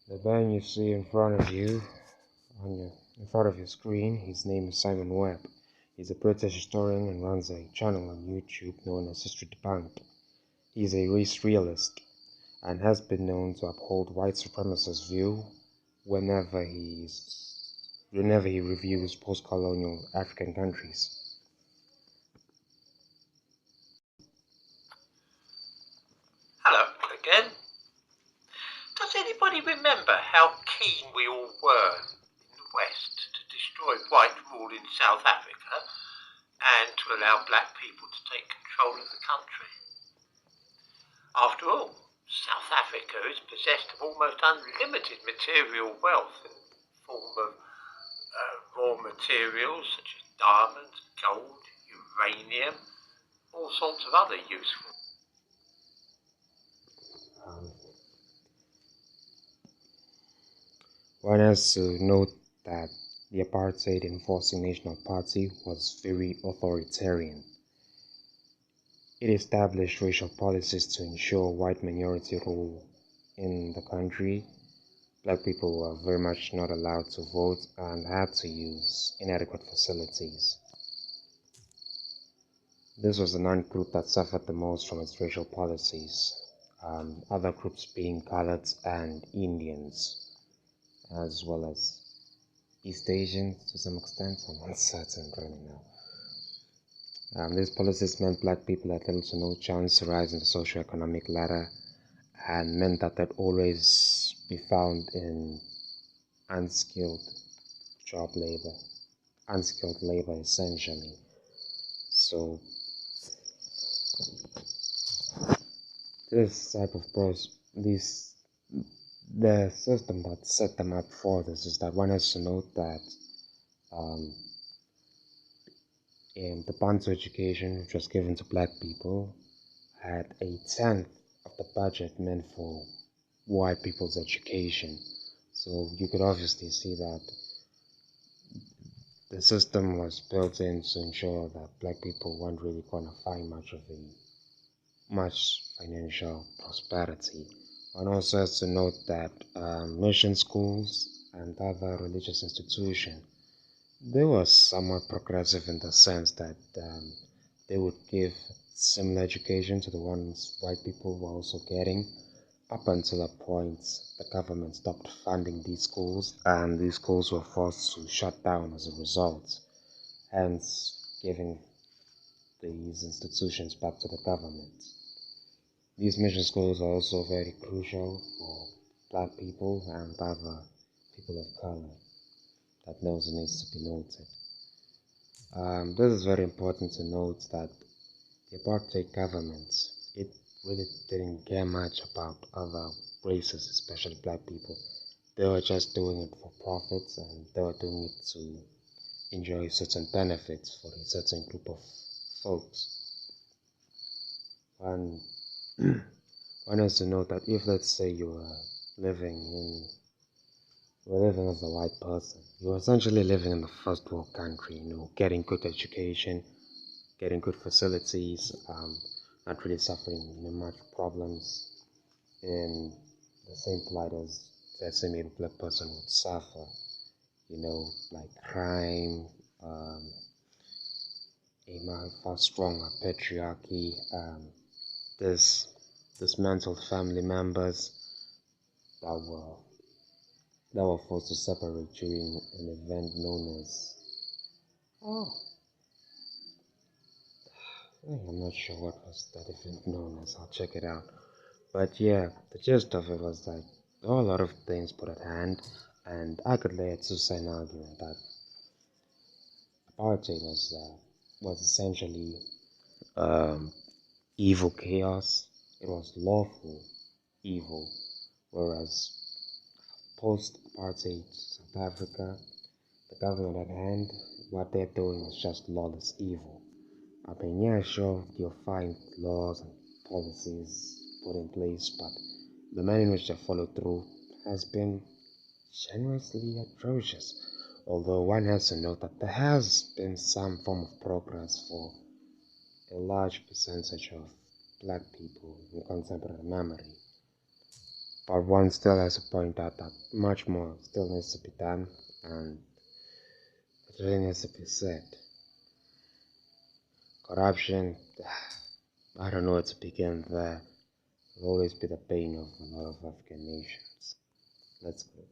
The man you see in front of you, in front of your screen, his name is Simon Webb. He's a British historian and runs a channel on YouTube known as History Debunked. He's a race realist and has been known to uphold white supremacist view whenever he reviews post-colonial African countries. Hello again. Does anybody remember how keen we all were in the West to destroy white rule in South Africa and to allow black people to take control of the country? After all, South Africa is possessed of almost unlimited material wealth in the form of raw materials such as diamonds, gold, uranium, all sorts of other useful. One has to note that the apartheid enforcing National Party was very authoritarian. It established racial policies to ensure white minority rule in the country. Black people were very much not allowed to vote and had to use inadequate facilities. This was the non-group that suffered the most from its racial policies, other groups being colored and Indians, as well as East Asians to some extent. I'm uncertain really now. These policies meant black people had little to no chance to rise in the socio-economic ladder and meant that they'd always be found in unskilled labor essentially. So this type of the system that set them up for this is that one has to note that in the Bantu education, which was given to black people, had a tenth of the budget meant for white people's education. So you could obviously see that the system was built in to ensure that black people weren't really going to find much financial prosperity. One also has to note that mission schools and other religious institutions, they were somewhat progressive in the sense that they would give similar education to the ones white people were also getting, up until a point the government stopped funding these schools and these schools were forced to shut down as a result, hence giving these institutions back to the government. These mission schools are also very crucial for black people and other people of color. That also needs to be noted. This is very important to note that the apartheid government, it really didn't care much about other races, especially black people. They were just doing it for profits and they were doing it to enjoy certain benefits for a certain group of folks. And one has to note that if, let's say, you were living as a white person, you're essentially living in the first world country, getting good education, getting good facilities, not really suffering much problems in the same plight as the same maybe black person would suffer, like crime, a far stronger patriarchy, dismantled family members that were forced to separate during an event known as I'm not sure what was that event known as. I'll check it out. But yeah, the gist of it was that there were a lot of things put at hand, and I could lay a two-side argument that apartheid was essentially evil chaos. It was lawful evil, whereas post-apartheid South Africa, the government at hand, what they're doing is just lawless evil. I mean, yeah, sure, you'll find laws and policies put in place, but the manner in which they follow through has been generously atrocious. Although one has to note that there has been some form of progress for a large percentage of black people in contemporary memory. But one still has to point out that much more still needs to be done, and it really needs to be said. Corruption, I don't know where to begin there. Will always be the pain of a lot of African nations. Let's go.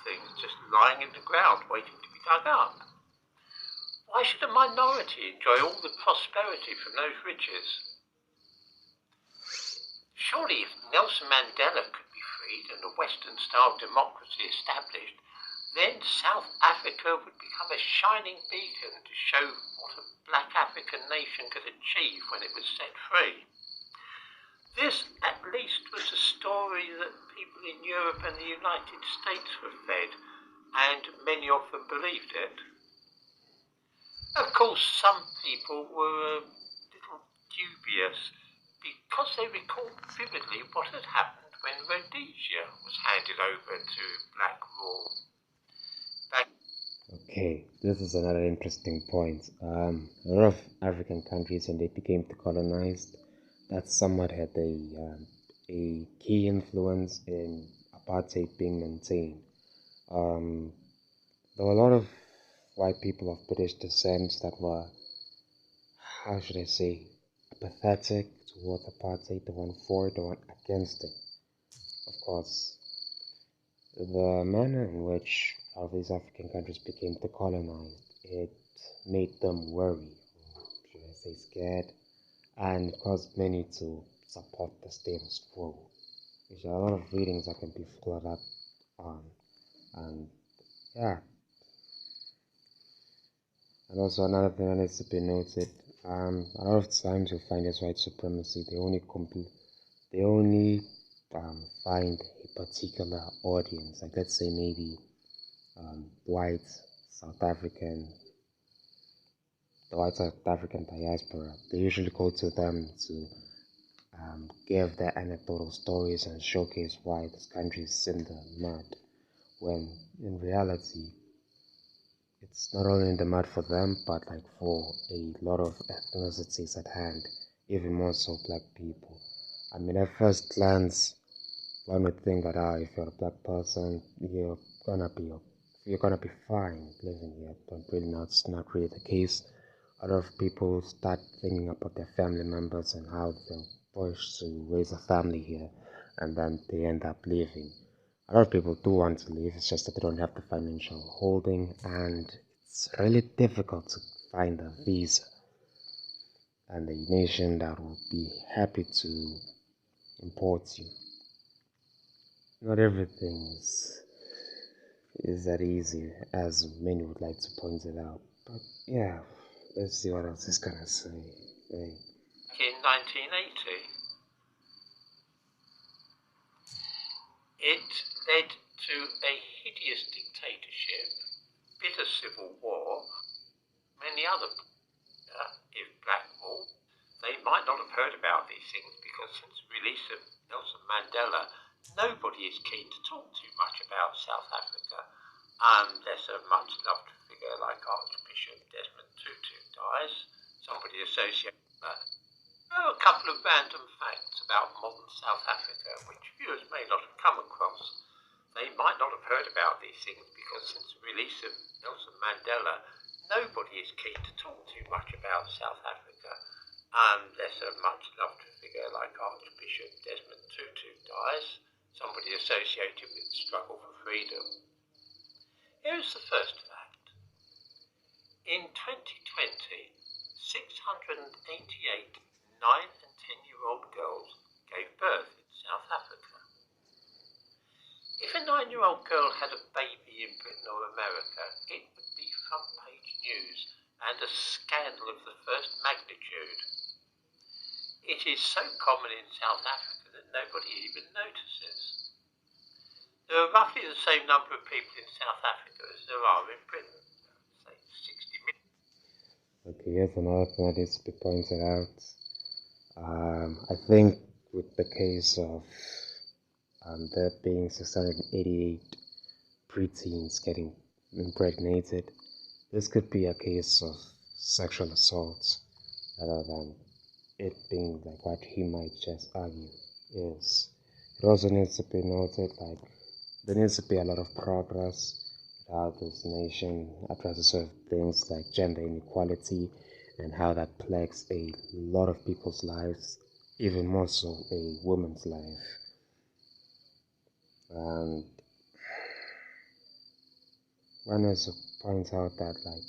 Things just lying in the ground waiting to be dug up. Why should a minority enjoy all the prosperity from those riches? Surely if Nelson Mandela could be freed and a Western-style democracy established, then South Africa would become a shining beacon to show what a black African nation could achieve when it was set free. This, at least, was a story that people in Europe and the United States were fed, and many of them believed it. Of course, some people were a little dubious because they recalled vividly what had happened when Rhodesia was handed over to black rule. Okay, this is another interesting point. A lot of African countries, when they became colonized, that somewhat had a key influence in apartheid being maintained. There were a lot of white people of British descent that were, how should I say, apathetic toward apartheid, the one for it, the one against it. Of course, the manner in which all these African countries became decolonized, it made them worry, or should I say scared, and caused many to support the status quo. There's a lot of readings that can be followed up on, and yeah. And also another thing that needs to be noted, a lot of times you'll find this white supremacy, they only find a particular audience, like let's say maybe white South African, the white South African diaspora. They usually go to them to give their anecdotal stories and showcase why this country is in the mud, when in reality it's not only in the mud for them, but like for a lot of ethnicities at hand, even more so black people. I mean, at first glance, one would think that if you're a black person, you're gonna be fine living here, but really not. It's not really the case. A lot of people start thinking about their family members and how they're pushed to raise a family here, and then they end up leaving. A lot of people do want to leave, it's just that they don't have the financial holding, and it's really difficult to find a visa and a nation that will be happy to import you. Not everything is that easy as many would like to point it out. But yeah, let's see what else he's gonna say. Hey. In 1980, it led to a hideous dictatorship, bitter civil war, many other if black rule. They might not have heard about these things because since the release of Nelson Mandela, nobody is keen to talk too much about South Africa unless a much loved figure like Archbishop Desmond Tutu dies, somebody associated with that. There are a couple of random facts about modern South Africa which viewers may not have come across. They might not have heard about these things because since the release of Nelson Mandela, nobody is keen to talk too much about South Africa unless a much loved figure like Archbishop Desmond Tutu dies, somebody associated with the struggle for freedom. Here is the first fact. In 2020, 688 9 and 10-year-old girls gave birth in South Africa. If a 9-year-old girl had a baby in Britain or America, it would be front-page news and a scandal of the first magnitude. It is so common in South Africa that nobody even notices. There are roughly the same number of people in South Africa as there are in Britain, say 60 million. Okay, here's another thing that needs to be pointed out. I think with the case of there being 688 preteens getting impregnated, this could be a case of sexual assault rather than it being like what he might just argue is It also needs to be noted like there needs to be a lot of progress with how this nation addresses certain things like gender inequality and how that plagues a lot of people's lives, even more so a woman's life. And one also points out that like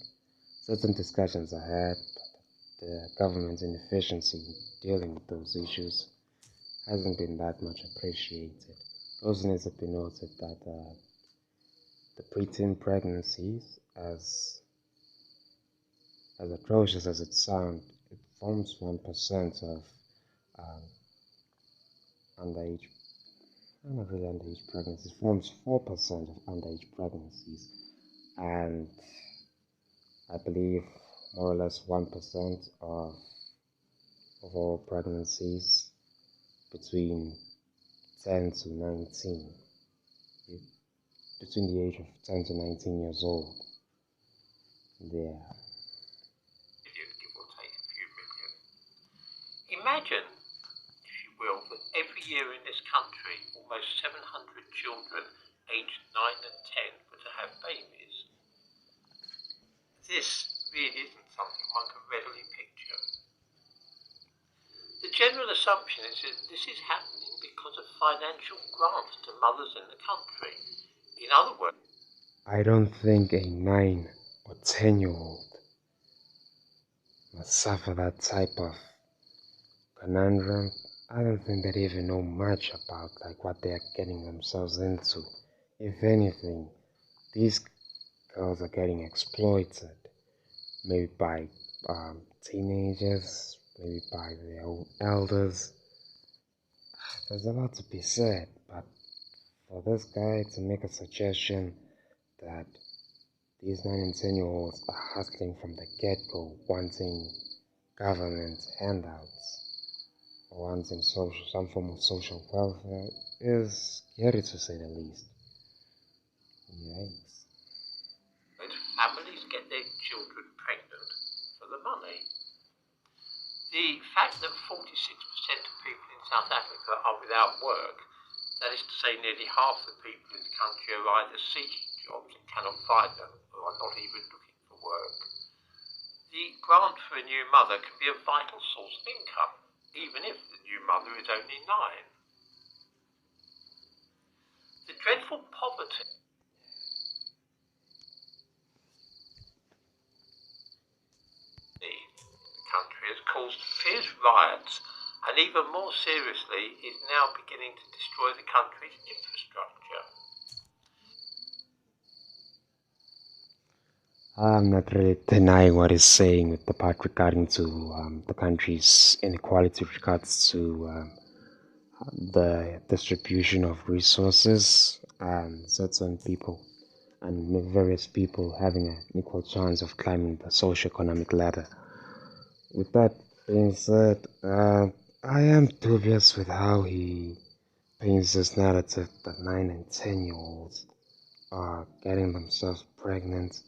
certain discussions are had, but the government's inefficiency in dealing with those issues hasn't been that much appreciated. It also needs to be noted that the preteen pregnancies, as atrocious as it sounds, it forms 1% of um, underage, not really underage pregnancies, forms 4% of underage pregnancies, and I believe more or less 1% of all pregnancies between 10 to 19, between the age of 10 to 19 years old. Yeah. Give or take a few million. Imagine, if you will, that every year in this country, almost 700 children aged 9 and 10 were to have babies. This really isn't something one can readily picture. The general assumption is that this is happening because of financial grants to mothers in the country. In other words, I don't think a 9 or 10-year-old must suffer that type of conundrum. I don't think they even know much about like what they are getting themselves into. If anything, these girls are getting exploited, maybe by teenagers, maybe by their own elders. There's a lot to be said, but for this guy to make a suggestion that these 9 and 10-year-olds are hustling from the get-go, wanting government handouts, or wanting some form of social welfare, is scary to say the least. Yikes. families get their children pregnant for the money. The fact that 46% of people in South Africa are without work, that is to say nearly half the people in the country are either seeking jobs and cannot find them or are not even looking for work. The grant for a new mother can be a vital source of income, even if the new mother is only 9. The dreadful poverty in the country has caused fierce riots and even more seriously is now beginning to destroy the country's infrastructure. I'm not really denying what he's saying with the part regarding to the country's inequality with regards to the distribution of resources and certain people and various people having an equal chance of climbing the socio-economic ladder. With that being said, I am dubious with how he paints this narrative that 9 and 10-year-olds are getting themselves pregnant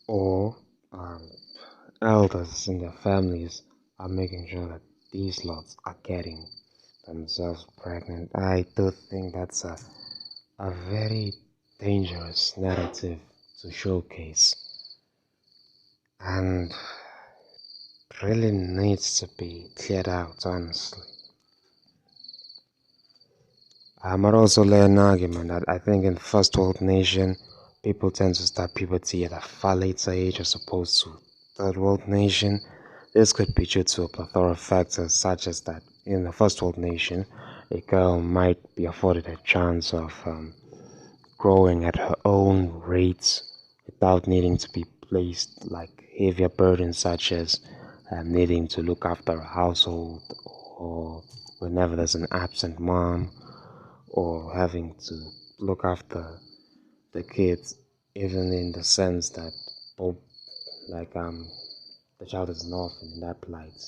or elders in their families are making sure that these lots are getting themselves pregnant. I do think that's a very dangerous narrative to showcase and really needs to be cleared out, honestly. I might also lay an argument that I think in the first world nation, people tend to start puberty at a far later age as opposed to third world nation. This could be due to a plethora of factors such as that in the first world nation, a girl might be afforded a chance of growing at her own rates without needing to be placed like heavier burdens such as needing to look after a household or whenever there's an absent mom or having to look after the kids even in the sense that both like the child is an orphan in that plight.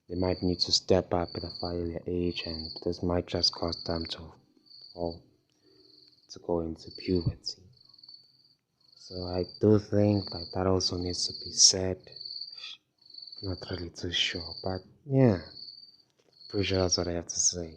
They might need to step up at a far earlier age and this might just cause them to go into puberty. So I do think like that also needs to be said. Not really too sure, but yeah, pretty sure that's what I have to say.